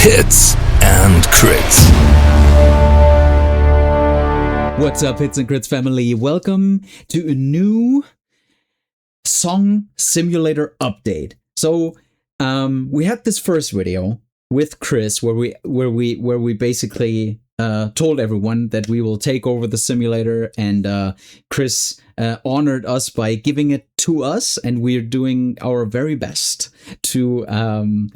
Hits and Crits. What's up, Hits and Crits family? Welcome to a new song simulator update. So, we had this first video with Chris where we basically told everyone that we will take over the simulator, and Chris honored us by giving it to us, and we're doing our very best to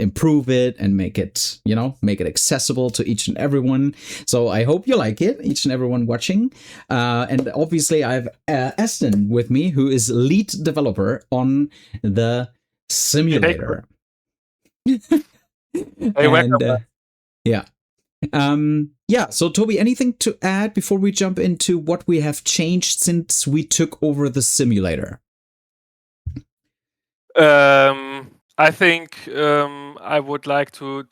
improve it and make it accessible to each and everyone. So I hope you like it, each and everyone watching. And obviously I have Aston with me, who is lead developer on the simulator. Hey, welcome. So Toby, anything to add before we jump into what we have changed since we took over the simulator? I think I would like to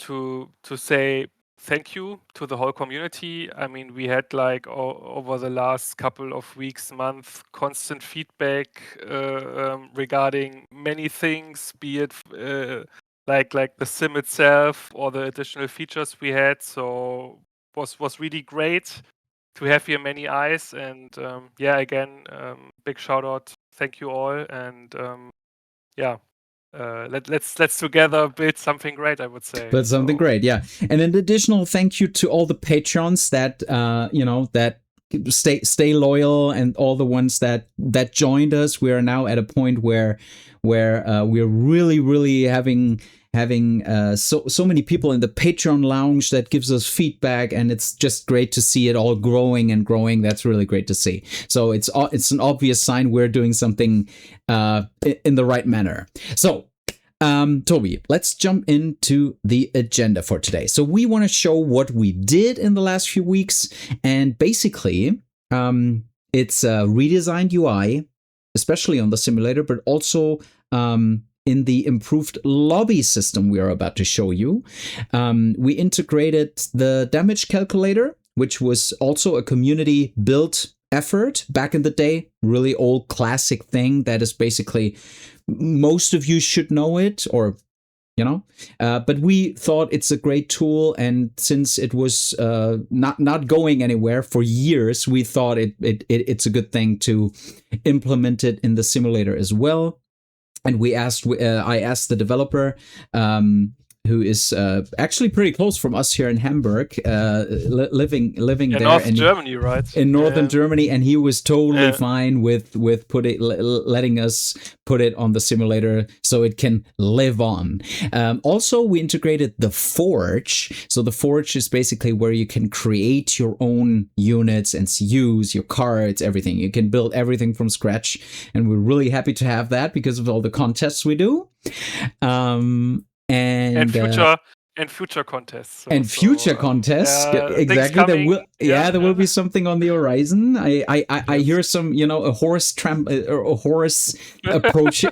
say thank you to the whole community. I mean, we had over the last couple of weeks, month, constant feedback regarding many things, be it like the sim itself or the additional features we had. So was really great to have here many eyes, and again, big shout out, thank you all, and let's together build something great, I would say. But something great, yeah. And an additional thank you to all the patrons that that stay loyal, and all the ones that joined us. We are now at a point where we're really having so many people in the Patreon lounge that gives us feedback, and it's just great to see it all growing and growing. That's really great to see. So it's an obvious sign we're doing something in the right manner. So Toby, let's jump into the agenda for today. So we want to show what we did in the last few weeks, and basically it's a redesigned UI, especially on the simulator, but also in the improved lobby system we are about to show you. We integrated the damage calculator, which was also a community built effort back in the day, really old classic thing that is basically, most of you should know it, or but we thought it's a great tool, and since it was not going anywhere for years, we thought it's a good thing to implement it in the simulator as well. And I asked the developer, who is actually pretty close from us here in Hamburg, living there in Germany, right? In northern Germany, and he was totally fine with letting us put it on the simulator so it can live on. Also, we integrated the Forge. So the Forge is basically where you can create your own units and use your cards, everything. You can build everything from scratch, and we're really happy to have that because of all the contests we do. And future contests. Future contests, exactly. There will be something on the horizon. I hear some, a horse approaching.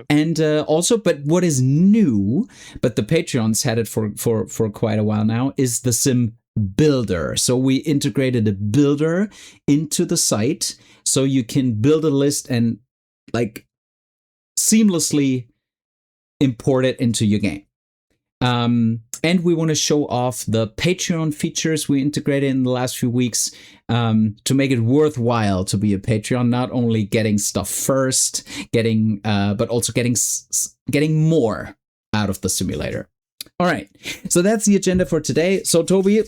And also, but what is new? But the Patreons had it for quite a while now, is the Sim Builder. So we integrated a builder into the site, so you can build a list and seamlessly import it into your game. And we want to show off the Patreon features we integrated in the last few weeks, to make it worthwhile to be a Patreon. Not only getting stuff first, but also getting more out of the simulator. All right, so that's the agenda for today. So Toby,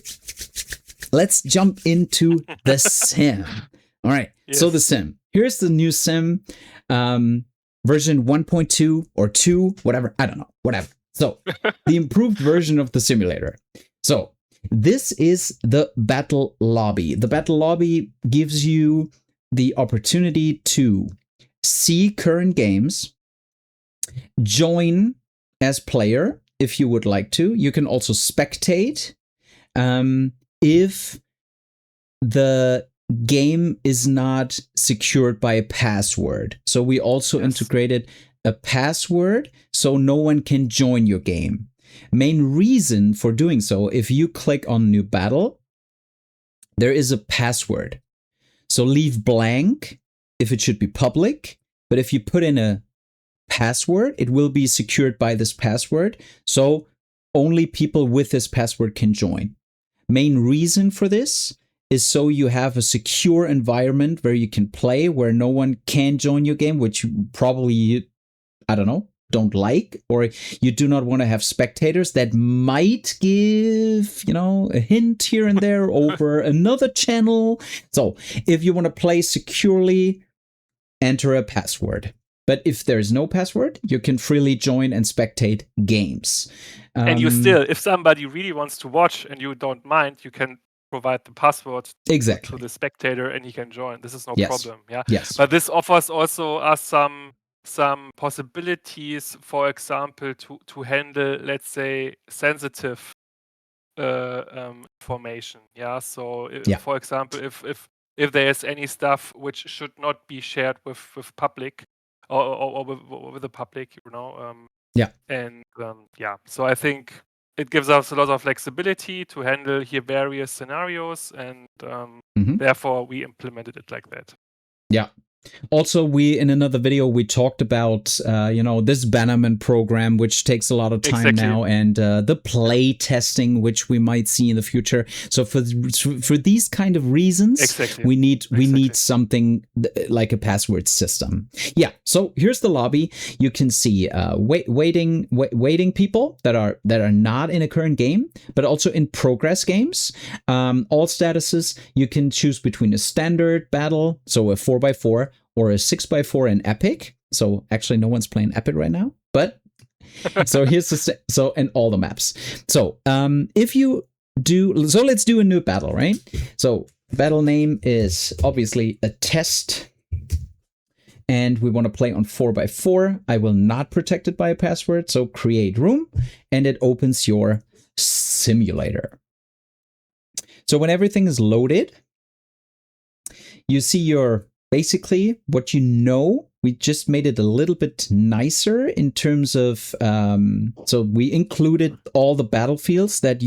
let's jump into the sim. All right, yes. So the sim. Here's the new sim. Version 1.2 or 2, whatever. I don't know. Whatever. So, the improved version of the simulator. So, this is the battle lobby. The battle lobby gives you the opportunity to see current games, join as player if you would like to. You can also spectate if the game is not secured by a password. So we also integrated a password so no one can join your game. Main reason for doing so, if you click on new battle, there is a password. So leave blank if it should be public, but if you put in a password. It will be secured by this password. So only people with this password can join. Main reason for this is so you have a secure environment where you can play, where no one can join your game, which probably, I don't know, don't like, or you do not want to have spectators that might give, a hint here and there over another channel. So if you want to play securely, enter a password. But if there's no password, you can freely join and spectate games. And you still, if somebody really wants to watch and you don't mind, you can provide the password exactly to the spectator and he can join. This is no yes. problem. Yeah. Yes. But this offers also us some possibilities, for example, to handle, let's say, sensitive information. Yeah. So for example, if there is any stuff which should not be shared with public or with the public, And so I think it gives us a lot of flexibility to handle here various scenarios, and therefore we implemented it like that. Yeah. Also, in another video, we talked about, this Bannerman program, which takes a lot of time now, and the play testing, which we might see in the future. So for these kind of reasons, we need something like a password system. Yeah. So here's the lobby. You can see waiting people that are not in a current game, but also in progress games. All statuses. You can choose between a standard battle, so a 4x4. Or a 6x4 in Epic. So actually, no one's playing Epic right now. But so here's and all the maps. So if you do, so let's do a new battle, right? So battle name is obviously a test, and we want to play on 4x4. I will not protect it by a password. So create room, and it opens your simulator. So when everything is loaded, you see your basically what we just made it a little bit nicer in terms of, so we included all the battlefields that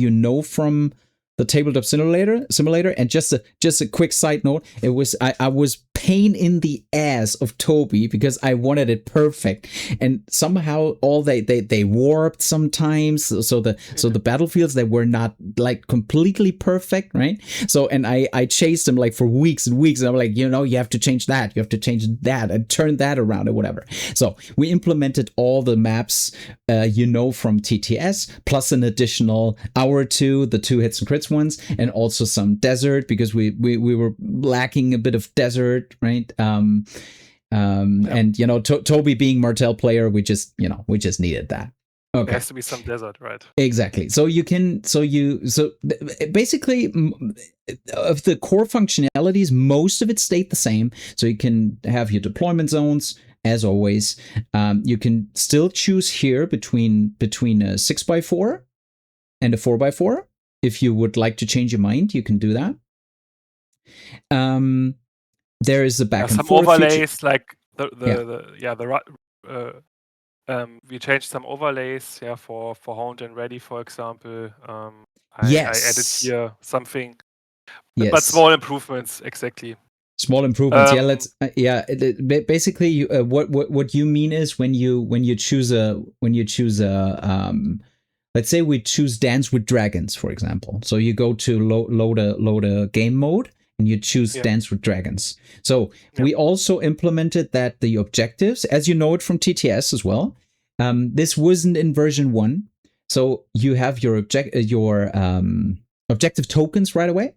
from the tabletop simulator. And just a quick side note, it was I was pain in the ass of Toby because I wanted it perfect, and somehow all they warped sometimes. So the battlefields, they were not like completely perfect, right? So and I chased them like for weeks and weeks, and I'm like, you have to change that, you have to change that, and turn that around or whatever. So we implemented all the maps, from TTS, plus an additional hour or two, the 2 hits and crits ones, and also some desert because we were lacking a bit of desert, right? And Toby being Martell player, we just needed that. Okay. There has to be some desert, right? Exactly. So basically of the core functionalities, most of it stayed the same. So you can have your deployment zones as always. You can still choose here between a 6x4 and a 4x4. If you would like to change your mind, you can do that. There is a back and some forth overlays feature. Like we changed some overlays, for honed and ready, for example. I added here something, but small improvements, exactly. Small improvements. Basically, what you mean is when you choose a let's say we choose Dance with Dragons, for example. So you go to load a game mode, and you choose Dance with Dragons. So we also implemented that the objectives, as you know it from TTS as well. This wasn't in version 1, so you have your objective tokens right away,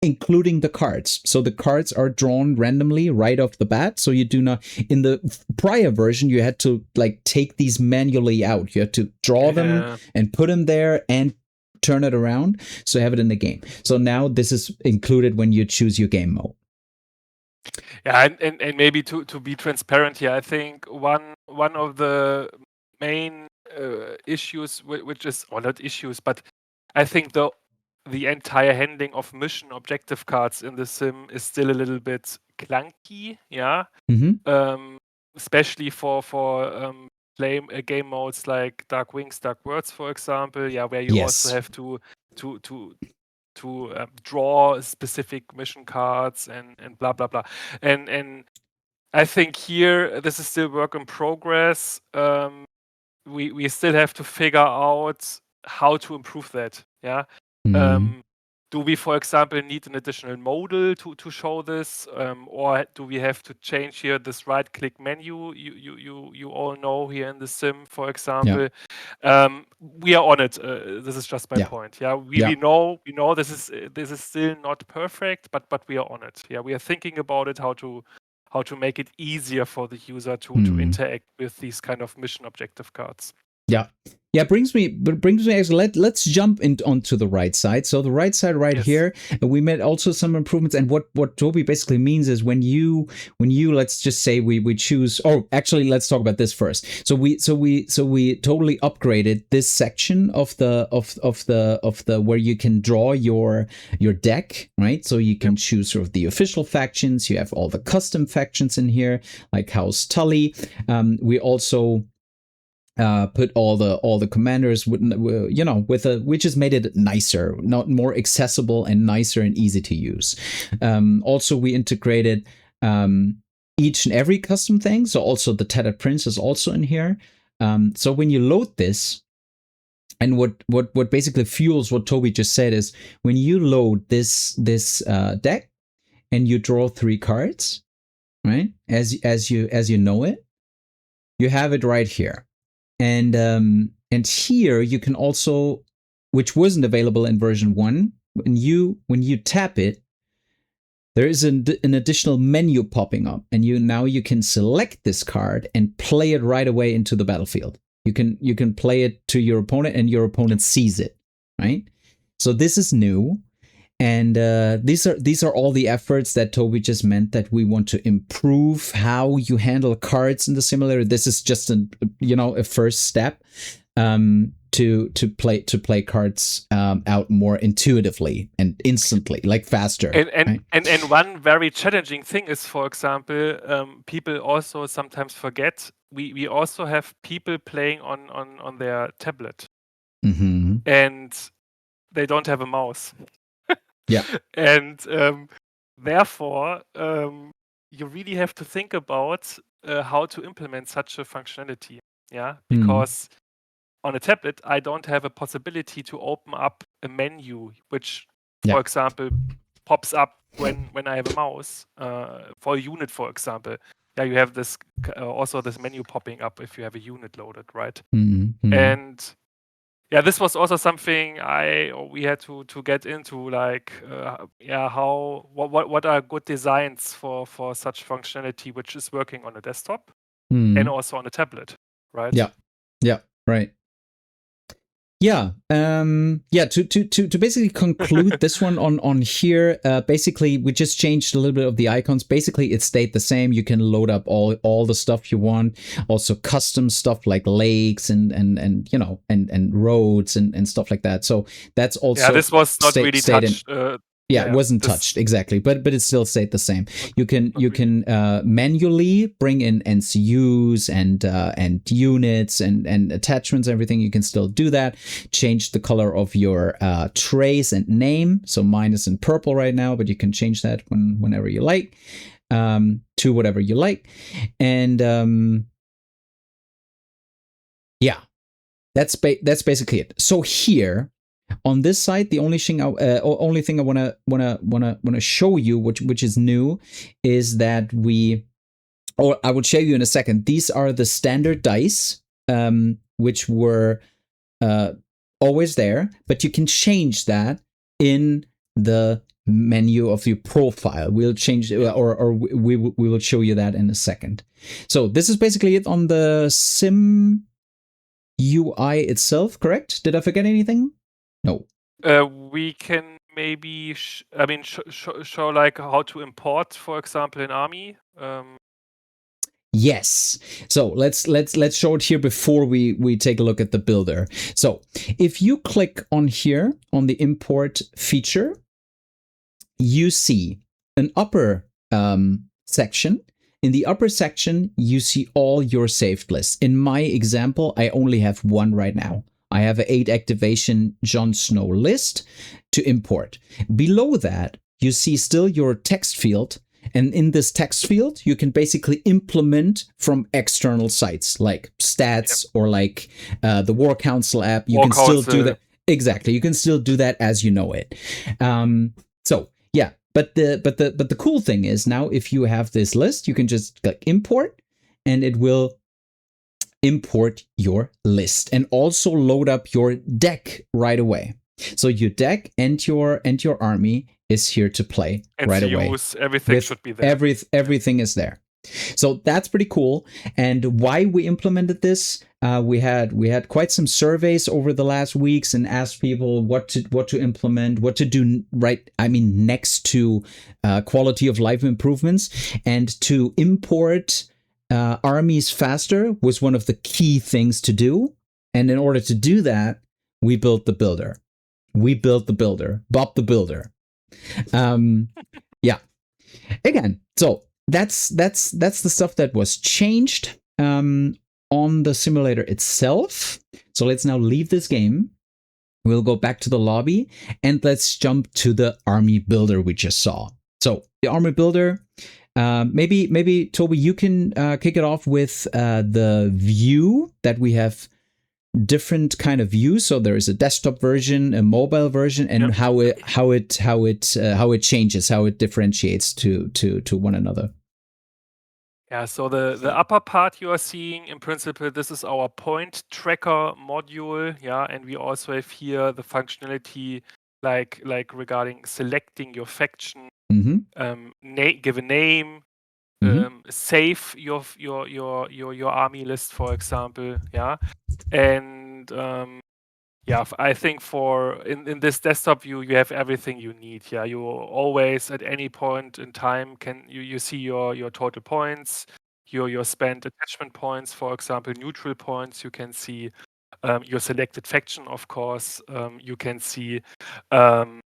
including the cards. So the cards are drawn randomly right off the bat. So you do not, in the prior version, you had to take these manually out. You had to draw them and put them there and turn it around. So have it in the game. So now this is included when you choose your game mode. Yeah, and maybe to be transparent here, I think one of the main issues, which is, or not issues, but I think the entire handling of mission objective cards in the sim is still a little bit clunky, especially for game modes like Dark Wings, Dark Worlds, for example, where you also have to draw specific mission cards and blah blah blah, and I think here this is still work in progress. We still have to figure out how to improve that. Yeah. Do we, for example, need an additional modal to show this, or do we have to change here this right-click menu you all know here in the sim, for example? We are on it. This is just my point. Yeah, we know this is still not perfect, but we are on it. Yeah, we are thinking about it, how to make it easier for the user to interact with these kind of mission objective cards. Yeah, brings me actually, let's jump onto the right side. So the right side here, we made also some improvements, and what Toby basically means is when you let's just say we choose, oh, actually let's talk about this first. So we totally upgraded this section of the where you can draw your deck, right? So you can choose sort of the official factions, you have all the custom factions in here, like House Tully. We also put all the commanders with which has made it nicer, not more accessible and nicer and easy to use. Also, we integrated each and every custom thing. So also the Tattered Prince is also in here. So when you load this, and what basically fuels what Toby just said is when you load this deck and you draw 3 cards, right? As you know it, you have it right here. And here you can also, which wasn't available in version 1, when you tap it, there is an additional menu popping up, and now you can select this card and play it right away into the battlefield. You can play it to your opponent, and your opponent sees it, right? So this is new. And these are all the efforts that Toby just meant that we want to improve how you handle cards in the simulator. This is just a first step to play cards out more intuitively and instantly, like faster. And one very challenging thing is, for example, people also sometimes forget we also have people playing on their tablet, and they don't have a mouse. Yeah. And therefore, you really have to think about how to implement such a functionality. Yeah, because on a tablet, I don't have a possibility to open up a menu, which, for example, pops up when I have a mouse for a unit, for example. Yeah, you have this also this menu popping up if you have a unit loaded, right? And yeah, this was also something we had to get into, like what are good designs for such functionality which is working on a desktop and also on a tablet, right? Yeah, right. Yeah, to basically conclude this one on here, basically we just changed a little bit of the icons. Basically it stayed the same. You can load up all the stuff you want, also custom stuff like lakes and roads and stuff like that. So that's also this was not really touched. It wasn't touched exactly, but it still stayed the same. You can manually bring in NCUs and units and attachments, everything. You can still do that. Change the color of your trays and name. So mine is in purple right now, but you can change that whenever you like, to whatever you like. And that's basically it. So here, on this side, the only thing I wanna show you, which is new, is that I will show you in a second. These are the standard dice, which were always there, but you can change that in the menu of your profile. We'll change, or we will show you that in a second. So this is basically it on the sim UI itself. Correct? Did I forget anything? No. We can maybe show like how to import, for example, an army. Yes. So let's show it here before we take a look at the builder. So if you click on here on the import feature, you see an upper section. In the upper section, you see all your saved lists. In my example, I only have one right now. I have an 8 activation Jon Snow list to import. Below that, you see still your text field, And in this text field, you can basically implement from external sites like stats or like the War Council app. You can still do that. Exactly. You can still do that as you know it. So yeah, but the cool thing is now if you have this list, you can just click import and it will import your list and also load up your deck right away. So your deck and your army is here to play and right away. Everything should be there. Everything is there. So that's pretty cool. And why we implemented this, we had quite some surveys over the last weeks and asked people what to implement, what to do right. I mean, next to quality of life improvements, and to import armies faster was one of the key things to do. And in order to do that, we built the builder. Bob the Builder. Yeah. Again, so that's the stuff that was changed on the simulator itself. So let's now leave this game. We'll go back to the lobby and let's jump to the army builder we just saw. So the army builder, maybe Toby, you can kick it off with the view that we have. Different kind of views. So there is a desktop version, a mobile version, and how it changes, how it differentiates to one another. Yeah, so the upper part you are seeing, in principle, this is our point tracker module. Yeah, and we also have here the functionality like regarding selecting your faction, give a name, save your army list, for example. Yeah, and I think in this desktop view you have everything you need. Yeah, you always at any point in time can you see your total points, your spent attachment points, for example, neutral points. You can see your selected faction, of course. You can see and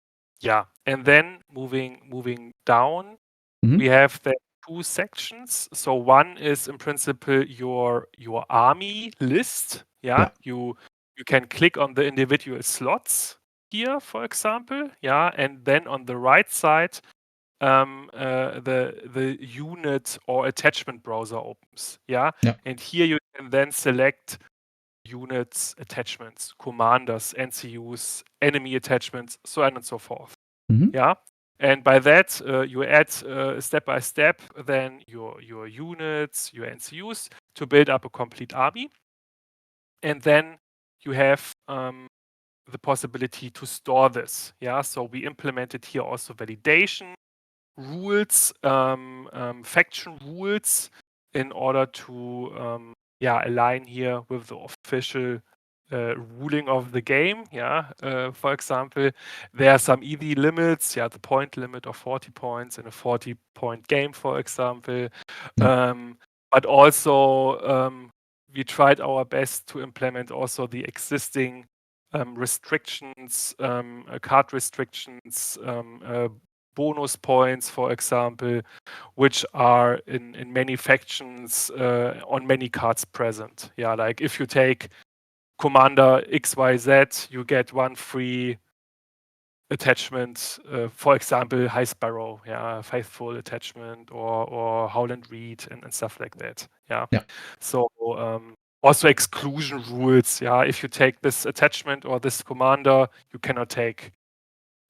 then moving down, we have the two sections. So one is in principle your army list. Yeah. You can click on the individual slots here, for example. Yeah, and then on the right side, the unit or attachment browser opens. Yeah, and here you can then select units, attachments, commanders, NCUs, enemy attachments, so on and so forth. Yeah. And by that, you add step by step then your units, your NCUs to build up a complete army. And then you have the possibility to store this. Yeah, so we implemented here also validation rules, faction rules, in order to align here with the official ruling of the game. Yeah, for example, there are some easy limits. Yeah, the point limit of 40 points in a 40-point game, for example. But also we tried our best to implement also the existing restrictions, card restrictions, bonus points, for example, which are in many factions on many cards present. Yeah, like if you take Commander XYZ, you get one free attachment, for example, High Sparrow, Faithful attachment, or Howland Reed and stuff like that. Yeah. So also exclusion rules. Yeah, if you take this attachment or this commander, you cannot take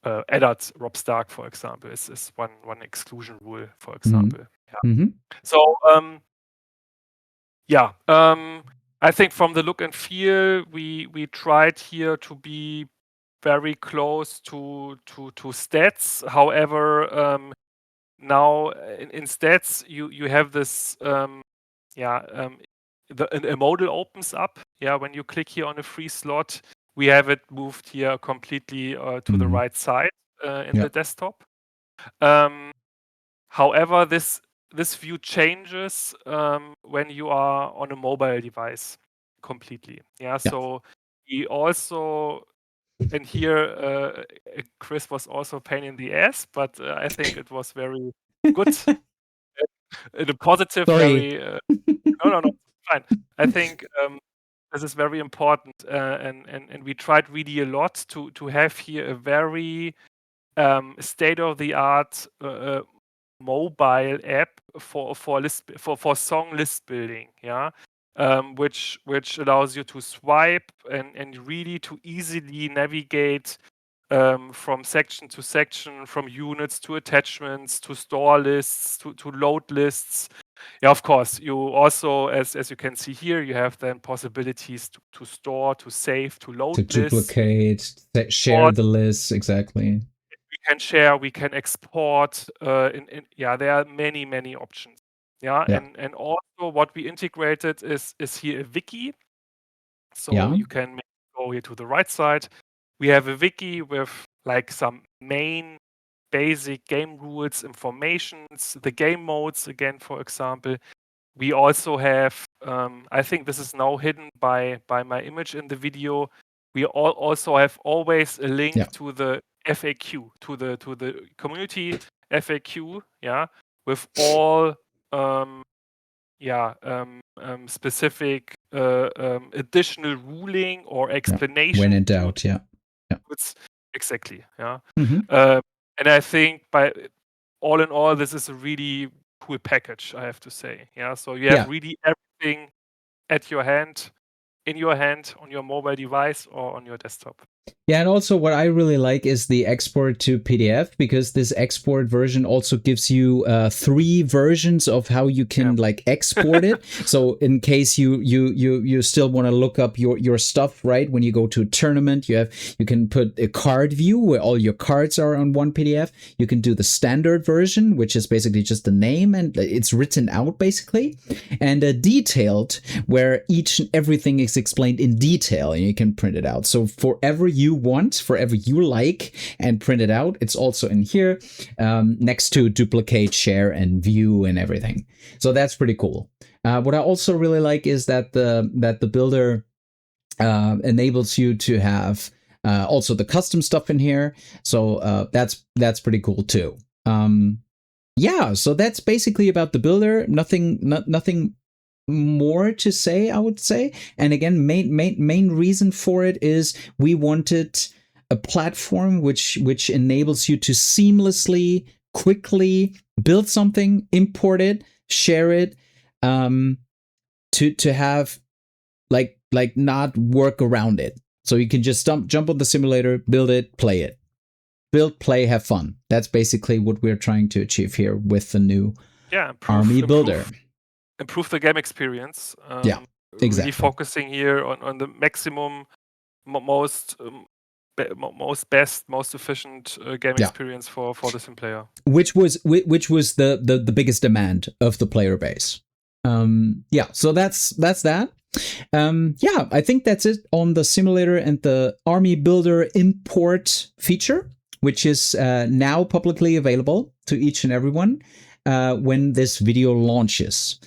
Eddard Rob Stark, for example. Is one exclusion rule, for example. So I think from the look and feel, we tried here to be very close to stats. However, now in stats you have this a modal opens up. Yeah, when you click here on a free slot, we have it moved here completely to the right side in the desktop. However, this view changes when you are on a mobile device completely. So we also, and here Chris was also a pain in the ass, but I think it was very good in a positive. Sorry. No, fine. I think this is very important, and we tried really a lot to have here a very state of the art mobile app for song list building, yeah, which allows you to swipe and really to easily navigate from section to section, from units to attachments to store lists to load lists. Yeah, of course, you also, as you can see here, you have then possibilities to store, to save, to load To lists. duplicate, share the lists, exactly. We can share, we can export. Yeah, there are many options. Yeah, Yeah. and also what we integrated is here a wiki. So Yeah. you can go here to the right side. We have a wiki with like some main basic game rules, informations, the game modes again, for example. We also have, I think this is now hidden by my image in the video. We also have always a link Yeah. to the FAQ, to the community FAQ, yeah, with all specific additional ruling or explanation. When in doubt, yeah. It's exactly, yeah. Mhm. And I think by all in all, this is a really cool package, I have to say. Yeah, so you have really everything at your hand, in your hand, on your mobile device or on your desktop. Yeah, and also what I really like is the export to PDF, because this export version also gives you 3 versions of how you can like export it. So in case you still want to look up your stuff, right? When you go to a tournament, you can put a card view where all your cards are on one PDF. You can do the standard version, which is basically just the name and it's written out basically, and a detailed where each and everything is explained in detail and you can print it out. So forever you want, forever you like, and print it out. It's also in here next to duplicate, share, and view and everything. So that's pretty cool. What I also really like is that the builder enables you to have also the custom stuff in here. So that's pretty cool too. Yeah, so that's basically about the builder. Nothing more to say, I would say. And again, main reason for it is we wanted a platform which enables you to seamlessly, quickly build something, import it, share it, to have like not work around it. So you can just jump on the simulator, build it, play it. Build, play, have fun. That's basically what we're trying to achieve here with the new army builder. Improve the game experience. Yeah, exactly. Really focusing here on the maximum, most efficient game experience for the sim player. Which was the biggest demand of the player base. So that's that. I think that's it on the simulator and the army builder import feature, which is now publicly available to each and everyone when this video launches.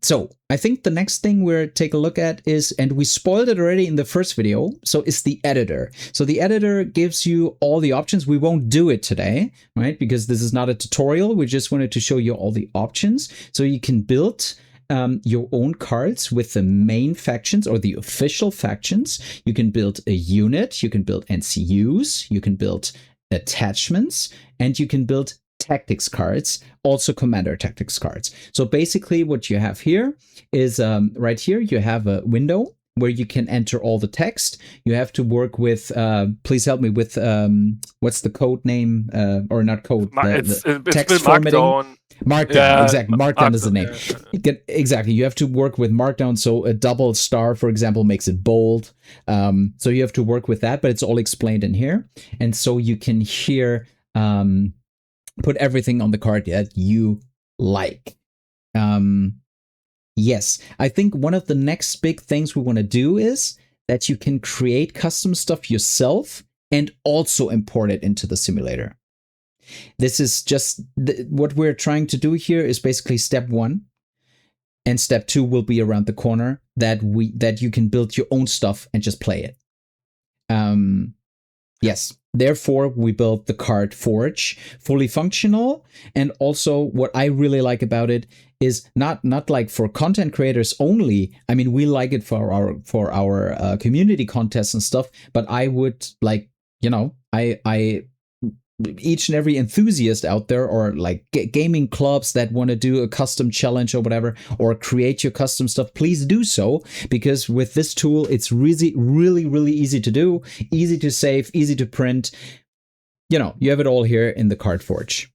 So I think the next thing we'll take a look at is, and we spoiled it already in the first video, so it's the editor. So the editor gives you all the options. We won't do it today, right? Because this is not a tutorial. We just wanted to show you all the options. So you can build your own cards with the main factions or the official factions. You can build a unit, you can build NCUs, you can build attachments, and you can build tactics cards, also commander tactics cards. So basically what you have here is right here, you have a window where you can enter all the text. You have to work with, please help me with, what's the code name, or not code, it's text formatting. Markdown, exactly. Markdown is the name. Yeah. Exactly. You have to work with Markdown. So a double star, for example, makes it bold. So you have to work with that, but it's all explained in here. And so you can here put everything on the card that you like. Yes, I think one of the next big things we want to do is that you can create custom stuff yourself and also import it into the simulator. This is just what we're trying to do here is basically step 1, and step 2 will be around the corner, that you can build your own stuff and just play it. Yes, therefore we built the card forge, fully functional, and also what I really like about it is not like for content creators only. I mean, we like it for our community contests and stuff, but I would like, I each and every enthusiast out there, or like gaming clubs that want to do a custom challenge or whatever, or create your custom stuff, please do so, because with this tool, it's really easy to do, easy to save, easy to print. You know, you have it all here in the Card Forge.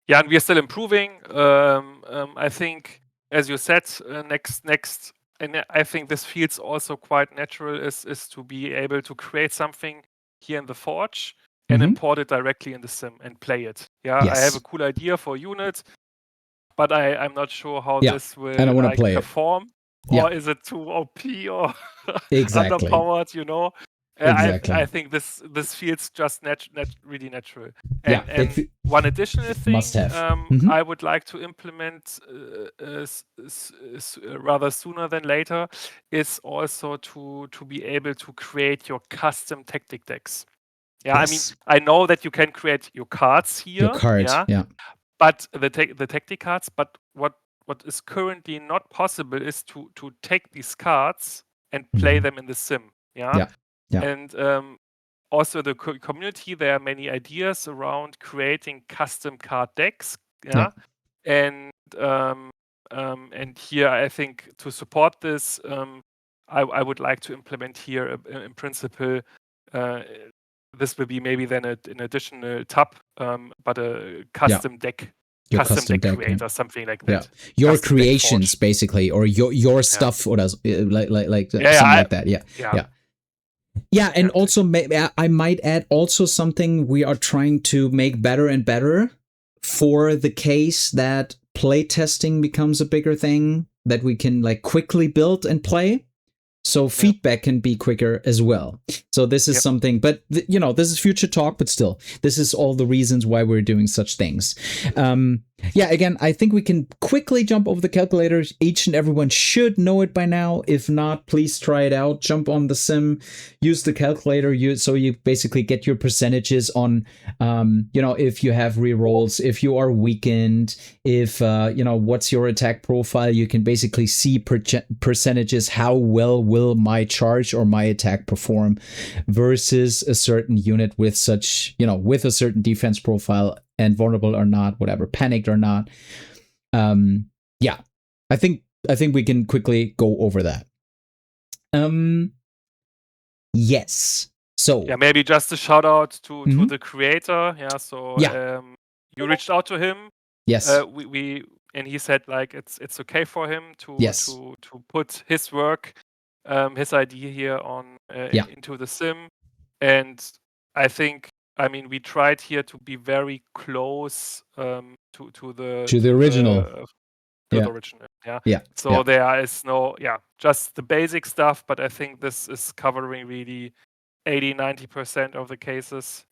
Yeah, and we are still improving. I think, as you said, next, and I think this feels also quite natural, is to be able to create something here in the Forge and import it directly in the sim and play it. Yeah, Yes. I have a cool idea for a unit, but I'm not sure how this will and I want to play perform. it. Or is it too OP or Exactly. underpowered, you know? Exactly. I think this feels just really natural. Yeah, And one additional thing must have. I would like to implement rather sooner than later is also to be able to create your custom tactic decks. Yeah, Yes. I mean, I know that you can create your cards here. Your cards, yeah. But the tactic cards, but what is currently not possible is to take these cards and play them in the sim. Yeah. And also the community, there are many ideas around creating custom card decks. Yeah. And here I think to support this, I would like to implement here in principle. This will be maybe then an additional tab, but a custom deck. Your custom deck creator, something like that. Your custom creations, basically, or your stuff, or something like that. Yeah, and also I might add also something we are trying to make better and better for the case that playtesting becomes a bigger thing that we can like quickly build and play. So feedback can be quicker as well. So this is something, but you know, this is future talk, but still, this is all the reasons why we're doing such things. Yeah, again, I think we can quickly jump over the calculators. Each and everyone should know it by now. If not, please try it out. Jump on the sim, use the calculator. So you basically get your percentages on, you know, if you have rerolls, if you are weakened, if, you know, what's your attack profile. You can basically see percentages, how well will my charge or my attack perform versus a certain unit with such, you know, with a certain defense profile and vulnerable or not, whatever, panicked or not. Yeah, I think we can quickly go over that. Yes. So yeah, maybe just a shout out to the creator. Yeah. So you reached out to him. Yes. We and he said like it's okay for him to put his work, his idea here on into the sim, and I think. I mean, we tried here to be very close to the original. The original, So there is no, just the basic stuff, but I think this is covering really 80-90% of the cases.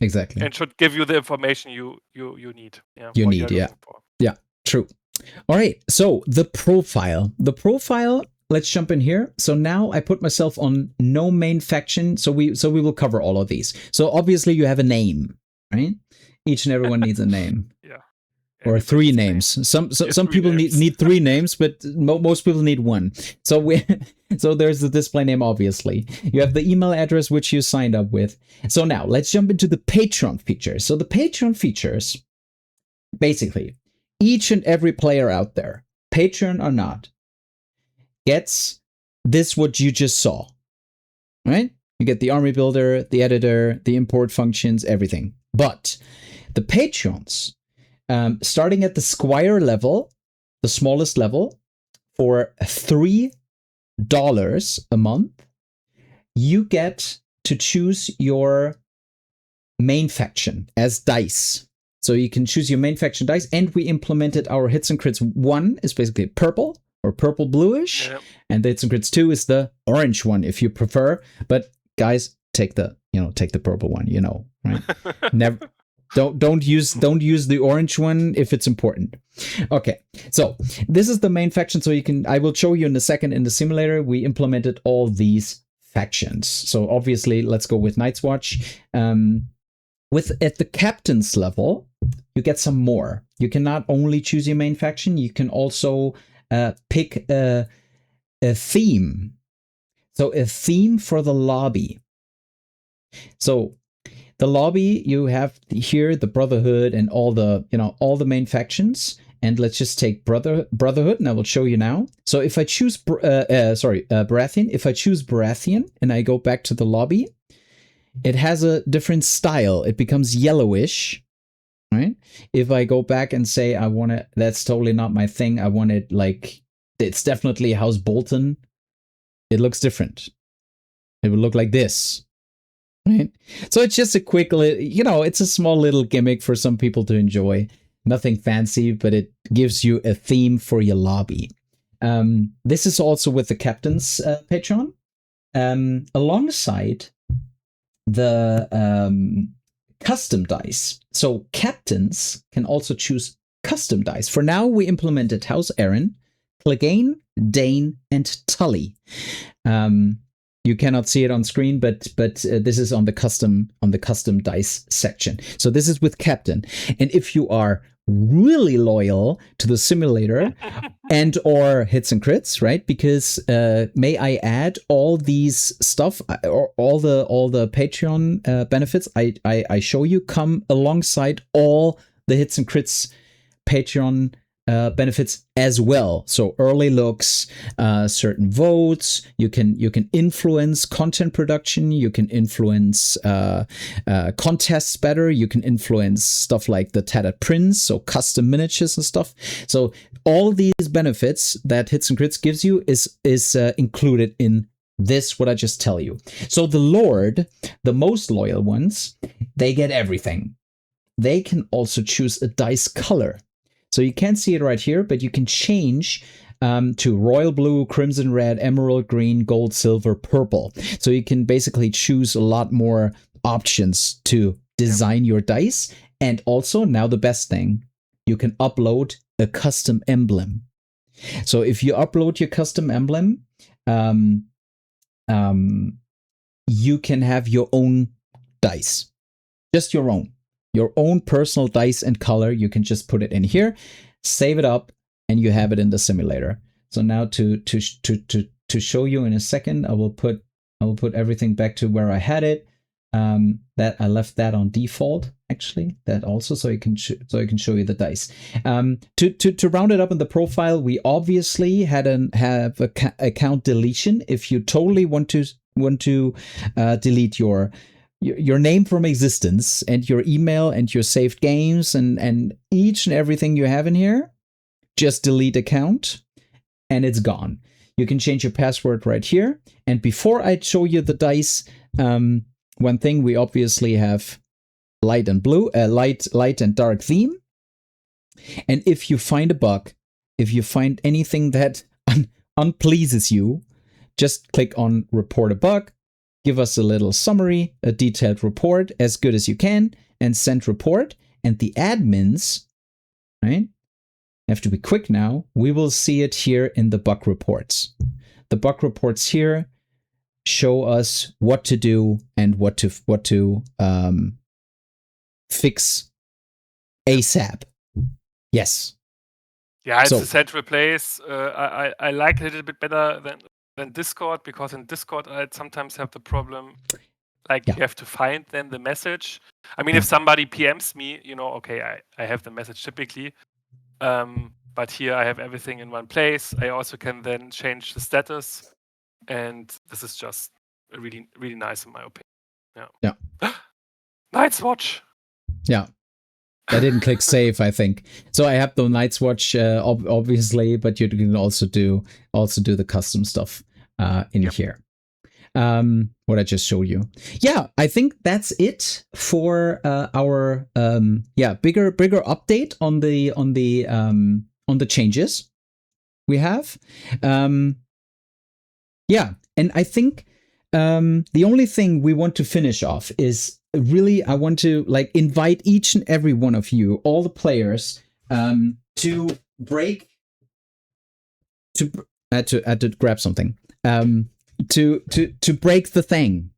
Exactly. And should give you the information you need. You need, yeah, true. All right. So the profile. Let's jump in here. So now I put myself on no main faction. So we will cover all of these. So obviously you have a name, right? Each and everyone needs a name. Or 3 names. Some people need 3 names, but most people need 1. So there's the display name, obviously. You have the email address which you signed up with. So now let's jump into the Patreon features. So the Patreon features, basically, each and every player out there, Patreon or not, gets this what you just saw, right? You get the army builder, the editor, the import functions, everything. But the Patreons, starting at the Squire level, the smallest level, for $3 a month, you get to choose your main faction as dice. So you can choose your main faction dice, and we implemented our hits and crits. 1 is basically purple or purple bluish, and the hits and crits 2 is the orange one if you prefer. But guys, take the purple one, right? Never. Don't use the orange one if it's important. Okay, so this is the main faction. So I will show you in a second in the simulator. We implemented all these factions. So obviously, let's go with Night's Watch. At the captain's level, you get some more. You can not only choose your main faction, you can also pick a theme. So a theme for the lobby. So the lobby, you have here the Brotherhood and all the main factions. And let's just take Brotherhood, and I will show you now. So if I choose Baratheon, if I choose Baratheon and I go back to the lobby, it has a different style. It becomes yellowish, right? If I go back and say I want it, that's totally not my thing. I want it like, it's definitely House Bolton. It looks different. It would look like this, right? So it's just a quick, it's a small little gimmick for some people to enjoy. Nothing fancy, but it gives you a theme for your lobby. This is also with the Captain's Patreon. Alongside the custom dice. So captains can also choose custom dice. For now, we implemented House Aaron, Clegane, Dane, and Tully. You cannot see it on screen, but this is on the custom dice section. So this is with Captain. And if you are really loyal to the simulator and or hits and crits, right? Because may I add, all these stuff or all the Patreon benefits I show you come alongside all the hits and crits Patreon benefits as well. So early looks, certain votes, you can influence content production, you can influence contests better, you can influence stuff like the Tattered Prince, so custom miniatures and stuff. So all these benefits that Hits and Crits gives you is included in this, what I just tell you. So the Lord, the most loyal ones, they get everything. They can also choose a dice color. So you can't see it right here, but you can change to royal blue, crimson red, emerald green, gold, silver, purple. So you can basically choose a lot more options to design your dice. And also, now the best thing, you can upload a custom emblem. So if you upload your custom emblem, you can have your own dice, just your own personal dice and color. You can just put it in here, save it up, and you have it in the simulator. So now to show you in a second, I will put everything back to where I had it. That I left that on default, actually, that also, so I can show you the dice. To round it up in the profile, we obviously have account deletion. If you totally want to delete your name from existence and your email and your saved games and each and everything you have in here, just delete account and it's gone. You can change your password right here. And before I show you the dice, one thing, we obviously have light and blue, light and dark theme. And if you find a bug, if you find anything that unpleases you, just click on report a bug. Give us a little summary, a detailed report as good as you can, and send report. And the admins, right, have to be quick now. We will see it here in the bug reports. The bug reports here show us what to do and what to fix ASAP. Yes. Yeah, it's a central place. I like it a little bit better than Discord, because in Discord I sometimes have the problem, like you have to find then the message. I mean, if somebody PMs me, okay, I have the message typically, but here I have everything in one place. I also can then change the status, and this is just really, really nice in my opinion. Yeah. Night's Watch. Yeah. I didn't click save, I think. So I have the Night's Watch, obviously, but you can also do the custom stuff in here. What I just showed you. Yeah, I think that's it for our bigger update on the changes we have. And I think the only thing we want to finish off is really, I want to invite each and every one of you, all the players, to break. I had to grab something. To break the thing.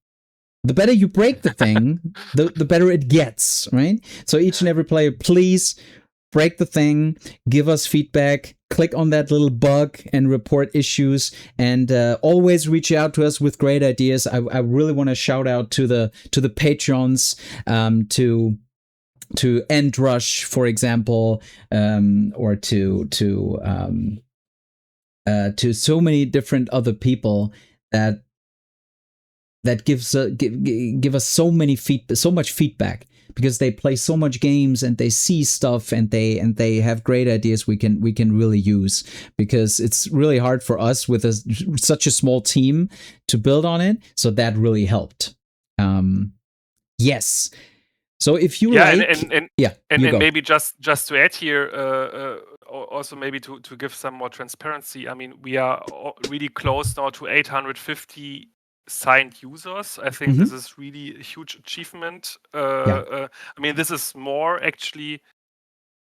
The better you break the thing, the better it gets, right? So each and every player, please break the thing, give us feedback, click on that little bug and report issues, and always reach out to us with great ideas. I really want to shout out to the patrons, to End Rush, for example, or to so many different other people that give us so much feedback, because they play so much games and they see stuff and they have great ideas we can really use, because it's really hard for us with such a small team to build on it. So that really helped. Yes. So if you and go. maybe just to add here, also maybe to give some more transparency. I mean, we are really close now to 850 signed users. I think this is really a huge achievement. I mean, this is more actually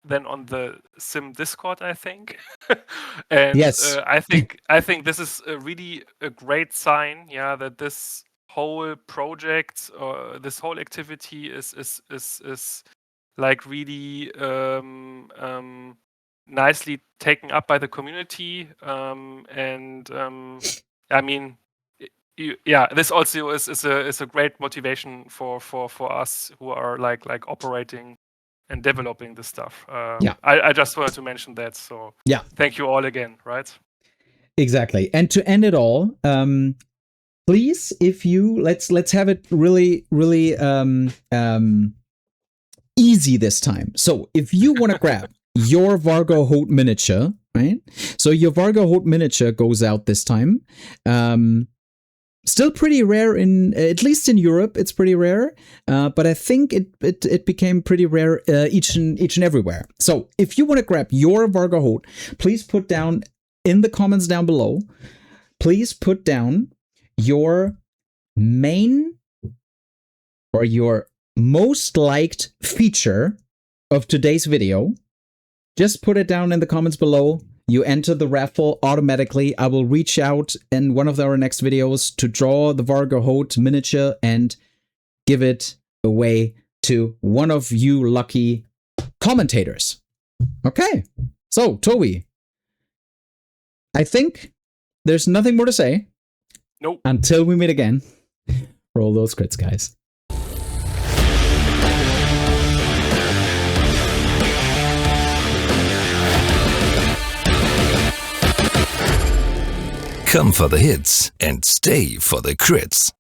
than on the Sim Discord, I think. And yes. I think this is really a great sign, that this whole project or this whole activity is like really nicely taken up by the community, and I mean, this also is a great motivation for us who are like operating and developing this stuff. I just wanted to mention that. So thank you all again. Right. Exactly. And to end it all, please, if you let's have it really easy this time. So if you want to grab your Vargo Hoat miniature, right? So your Vargo Hoat miniature goes out this time. Still pretty rare at least in Europe. It's pretty rare, but I think it became pretty rare each and everywhere. So if you want to grab your Vargo Hoat, please put down in the comments down below. Please put down your main or your most liked feature of today's video. Just put it down in the comments below. You enter the raffle automatically. I will reach out in one of our next videos to draw the Vargo Hoat miniature and give it away to one of you lucky commentators. Okay. So, Toby, I think there's nothing more to say. Nope. Until we meet again. Roll those crits, guys. Come for the hits and stay for the crits.